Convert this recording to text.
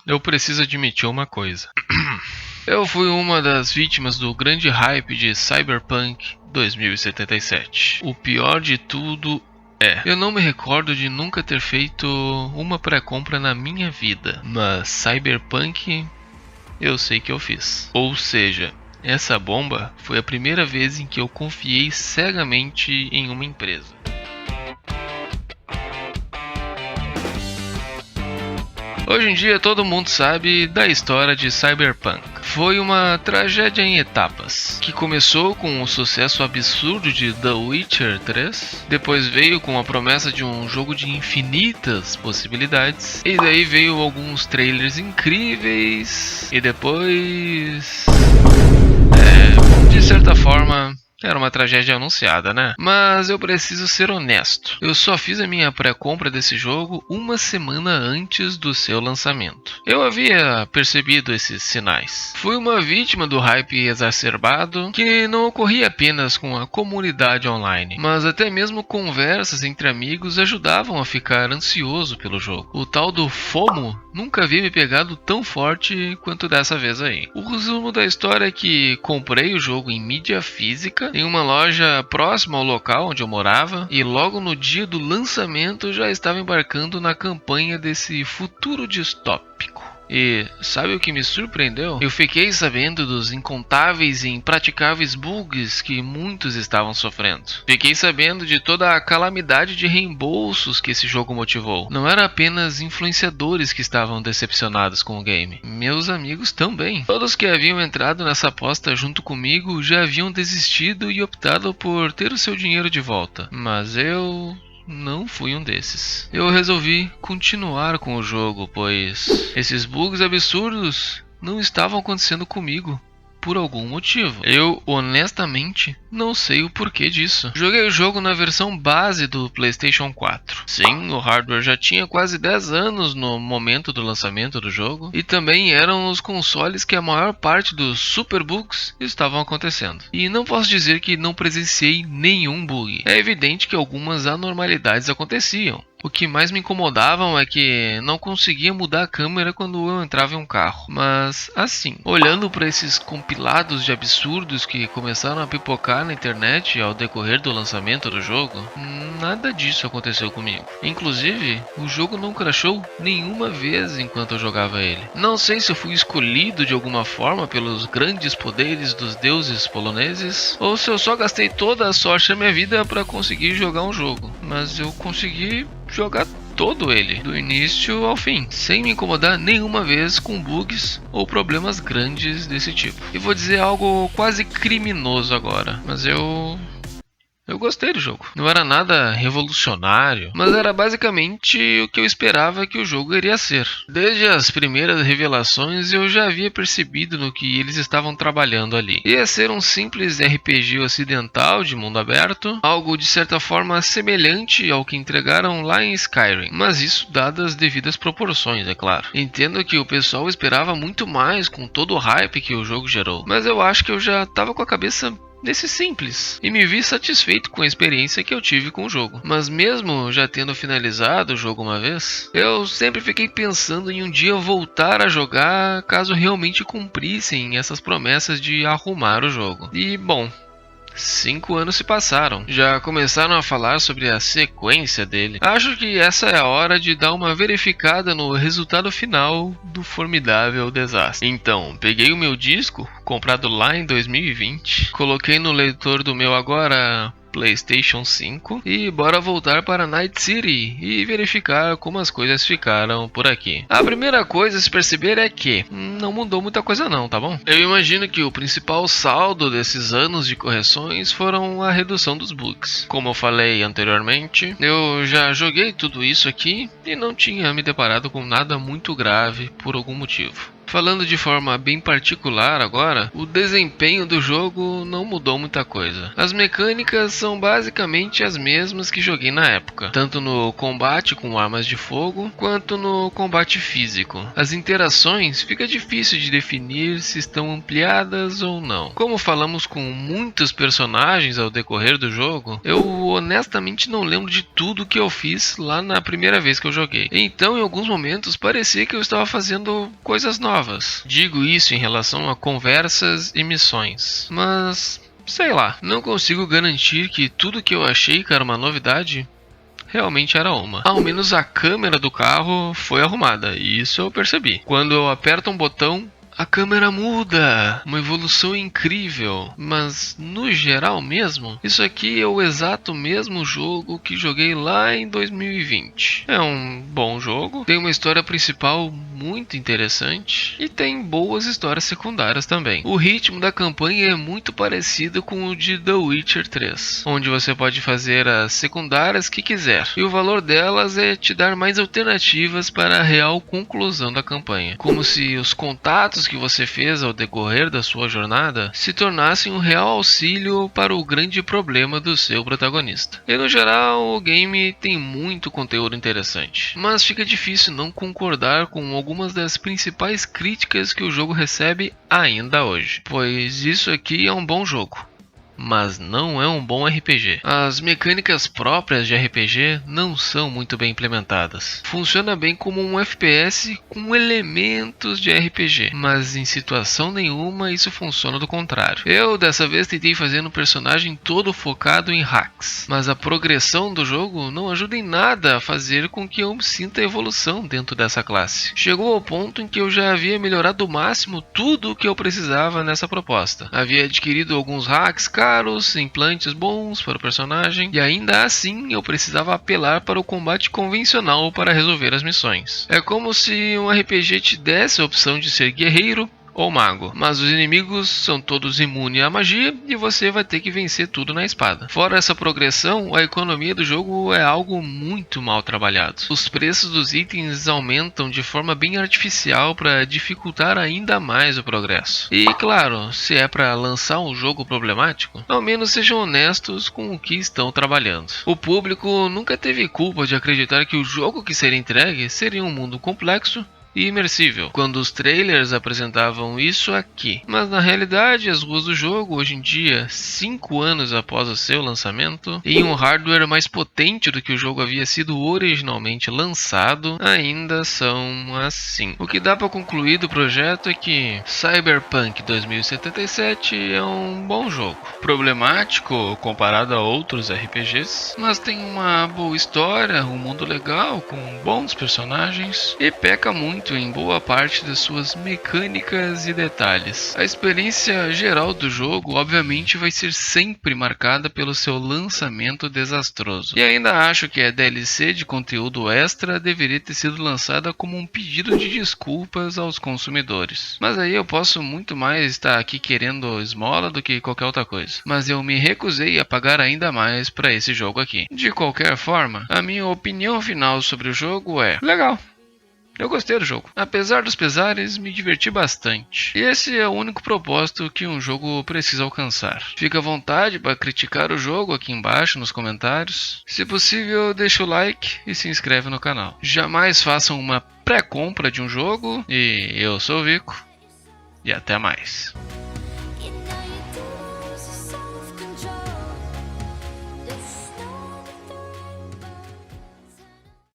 eu preciso admitir uma coisa. Eu fui uma das vítimas do grande hype de Cyberpunk 2077. O pior de tudo eu não me recordo de nunca ter feito uma pré-compra na minha vida, mas Cyberpunk eu sei que eu fiz. Ou seja, essa bomba foi a primeira vez em que eu confiei cegamente em uma empresa. Hoje em dia todo mundo sabe da história de Cyberpunk. Foi uma tragédia em etapas, que começou com o sucesso absurdo de The Witcher 3, depois veio com a promessa de um jogo de infinitas possibilidades, e daí veio alguns trailers incríveis, e depois... de certa forma... era uma tragédia anunciada, né? Mas eu preciso ser honesto. Eu só fiz a minha pré-compra desse jogo uma semana antes do seu lançamento. Eu havia percebido esses sinais. Fui uma vítima do hype exacerbado, que não ocorria apenas com a comunidade online, mas até mesmo conversas entre amigos ajudavam a ficar ansioso pelo jogo. O tal do FOMO nunca havia me pegado tão forte quanto dessa vez aí. O resumo da história é que comprei o jogo em mídia física, em uma loja próxima ao local onde eu morava, e logo no dia do lançamento já estava embarcando na campanha desse futuro distópico. E sabe o que me surpreendeu? Eu fiquei sabendo dos incontáveis e impraticáveis bugs que muitos estavam sofrendo. Fiquei sabendo de toda a calamidade de reembolsos que esse jogo motivou. Não era apenas influenciadores que estavam decepcionados com o game. Meus amigos também. Todos que haviam entrado nessa aposta junto comigo já haviam desistido e optado por ter o seu dinheiro de volta. Mas eu... não fui um desses. Eu resolvi continuar com o jogo, pois esses bugs absurdos não estavam acontecendo comigo por algum motivo. Eu, honestamente, não sei o porquê disso. Joguei o jogo na versão base do PlayStation 4. Sim, o hardware já tinha quase 10 anos no momento do lançamento do jogo, e também eram os consoles que a maior parte dos super bugs estavam acontecendo. E não posso dizer que não presenciei nenhum bug. É evidente que algumas anormalidades aconteciam. O que mais me incomodavam é que não conseguia mudar a câmera quando eu entrava em um carro. Mas, assim, olhando para esses compilados de absurdos que começaram a pipocar na internet ao decorrer do lançamento do jogo, nada disso aconteceu comigo. Inclusive, o jogo não crashou nenhuma vez enquanto eu jogava ele. Não sei se eu fui escolhido de alguma forma pelos grandes poderes dos deuses poloneses, ou se eu só gastei toda a sorte da minha vida para conseguir jogar um jogo. Mas eu consegui jogar todo ele, do início ao fim, sem me incomodar nenhuma vez com bugs ou problemas grandes desse tipo. E vou dizer algo quase criminoso agora, mas eu gostei do jogo. Não era nada revolucionário, mas era basicamente o que eu esperava que o jogo iria ser. Desde as primeiras revelações eu já havia percebido no que eles estavam trabalhando ali. Ia ser um simples RPG ocidental de mundo aberto, algo de certa forma semelhante ao que entregaram lá em Skyrim, mas isso dadas as devidas proporções, é claro. Entendo que o pessoal esperava muito mais com todo o hype que o jogo gerou, mas eu acho que eu já estava com a cabeça nesse simples, e me vi satisfeito com a experiência que eu tive com o jogo. Mas mesmo já tendo finalizado o jogo uma vez, eu sempre fiquei pensando em um dia voltar a jogar caso realmente cumprissem essas promessas de arrumar o jogo. E bom, 5 anos se passaram. Já começaram a falar sobre a sequência dele. Acho que essa é a hora de dar uma verificada no resultado final do formidável desastre. Então, peguei o meu disco, comprado lá em 2020, coloquei no leitor do meu agora PlayStation 5 e bora voltar para Night City e verificar como as coisas ficaram por aqui. A primeira coisa a se perceber é que não mudou muita coisa não, tá bom? Eu imagino que o principal saldo desses anos de correções foram a redução dos bugs. Como eu falei anteriormente, eu já joguei tudo isso aqui e não tinha me deparado com nada muito grave por algum motivo. Falando de forma bem particular agora, o desempenho do jogo não mudou muita coisa. As mecânicas são basicamente as mesmas que joguei na época, tanto no combate com armas de fogo, quanto no combate físico. As interações fica difícil de definir se estão ampliadas ou não. Como falamos com muitos personagens ao decorrer do jogo, eu honestamente não lembro de tudo que eu fiz lá na primeira vez que eu joguei. Então, em alguns momentos, parecia que eu estava fazendo coisas novas. Digo isso em relação a conversas e missões, mas sei lá, não consigo garantir que tudo que eu achei que era uma novidade realmente era uma. Ao menos a câmera do carro foi arrumada, e isso eu percebi. Quando eu aperto um botão, a câmera muda, uma evolução incrível, mas no geral mesmo, isso aqui é o exato mesmo jogo que joguei lá em 2020. É um bom jogo, tem uma história principal muito interessante e tem boas histórias secundárias também. O ritmo da campanha é muito parecido com o de The Witcher 3, onde você pode fazer as secundárias que quiser, e o valor delas é te dar mais alternativas para a real conclusão da campanha, como se os contatos que você fez ao decorrer da sua jornada se tornassem um real auxílio para o grande problema do seu protagonista. E no geral, o game tem muito conteúdo interessante, mas fica difícil não concordar com algumas das principais críticas que o jogo recebe ainda hoje, pois isso aqui é um bom jogo, mas não é um bom RPG. As mecânicas próprias de RPG não são muito bem implementadas. Funciona bem como um FPS com elementos de RPG, mas em situação nenhuma isso funciona do contrário. Eu dessa vez tentei fazer um personagem todo focado em hacks, mas a progressão do jogo não ajuda em nada a fazer com que eu sinta evolução dentro dessa classe. Chegou ao ponto em que eu já havia melhorado ao máximo tudo o que eu precisava nessa proposta. Havia adquirido alguns hacks caros, implantes bons para o personagem, e ainda assim eu precisava apelar para o combate convencional para resolver as missões. É como se um RPG te desse a opção de ser guerreiro ou mago, mas os inimigos são todos imunes à magia e você vai ter que vencer tudo na espada. Fora essa progressão, a economia do jogo é algo muito mal trabalhado. Os preços dos itens aumentam de forma bem artificial para dificultar ainda mais o progresso. E claro, se é para lançar um jogo problemático, ao menos sejam honestos com o que estão trabalhando. O público nunca teve culpa de acreditar que o jogo que seria entregue seria um mundo complexo e imersível, quando os trailers apresentavam isso aqui. Mas na realidade, as ruas do jogo, hoje em dia, 5 anos após o seu lançamento, e um hardware mais potente do que o jogo havia sido originalmente lançado, ainda são assim. O que dá para concluir do projeto é que Cyberpunk 2077 é um bom jogo. Problemático comparado a outros RPGs, mas tem uma boa história, um mundo legal, com bons personagens, e peca muito em boa parte das suas mecânicas e detalhes. A experiência geral do jogo obviamente vai ser sempre marcada pelo seu lançamento desastroso. E ainda acho que a DLC de conteúdo extra deveria ter sido lançada como um pedido de desculpas aos consumidores. Mas aí eu posso muito mais estar aqui querendo esmola do que qualquer outra coisa. Mas eu me recusei a pagar ainda mais para esse jogo aqui. De qualquer forma, a minha opinião final sobre o jogo é legal. Eu gostei do jogo. Apesar dos pesares, me diverti bastante. E esse é o único propósito que um jogo precisa alcançar. Fica à vontade para criticar o jogo aqui embaixo nos comentários. Se possível, deixa o like e se inscreve no canal. Jamais façam uma pré-compra de um jogo. E eu sou o Vico. E até mais.